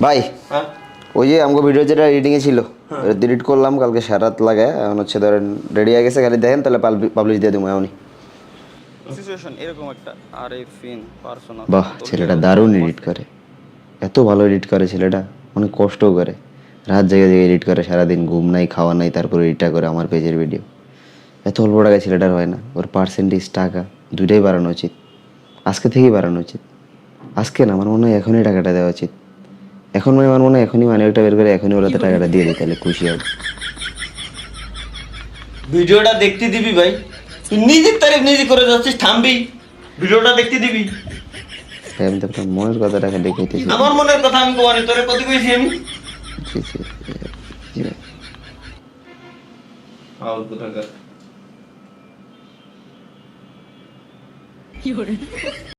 ভাই হ্যাঁ ওই যে আমাকে ভিডিও যেটা এডিটিংয়ে ছিল ডিলিট করলাম কালকে সারাত লাগায় এখন হচ্ছে ধরেন রেডি হয়ে গেছে খালি দেখেন তাহলে পাবলিশ দিয়ে দেবো এমনই। সিচুয়েশন এরকম একটা আরিফিন পার্সোনাল বাহ ছেলেটা দারুণ এডিট করে, এত ভালো এডিট করে ছেলেটা, অনেক কষ্টও করে, রাত জেগে জেগে এডিট করে, সারাদিন ঘুম নাই খাওয়া নাই, তারপরে এডিটটা করে আমার পেজের ভিডিও। এত অল্প টাকায় ছেলেটার হয় না, ওর পার্সেন্টেজ টাকা দুইটাই বাড়ানো উচিত, আজকে থেকেই বাড়ানো উচিত। আজকে না, আমার মনে হয় এখনই টাকাটা দেওয়া উচিত। এখন মানে আমার মনে হয় এখনই মানে একটা বের করে এখনই ওরাতে টাকাটা দিয়ে দিই, তাহলে খুশি হবে। ভিডিওটা দেখতে দিবি ভাই, তুই নিজের তারিফ নিজে করে যাচ্ছিস, থামবি, ভিডিওটা দেখতে দিবি। তাই আমি তো আপনার মনের কথাটা খালি কইতেছি। আমার মনের কথা আমি কোয়ানি তোরে কত কইছি আমি। জি জি জি ভাই। ফাউল কোথাকার।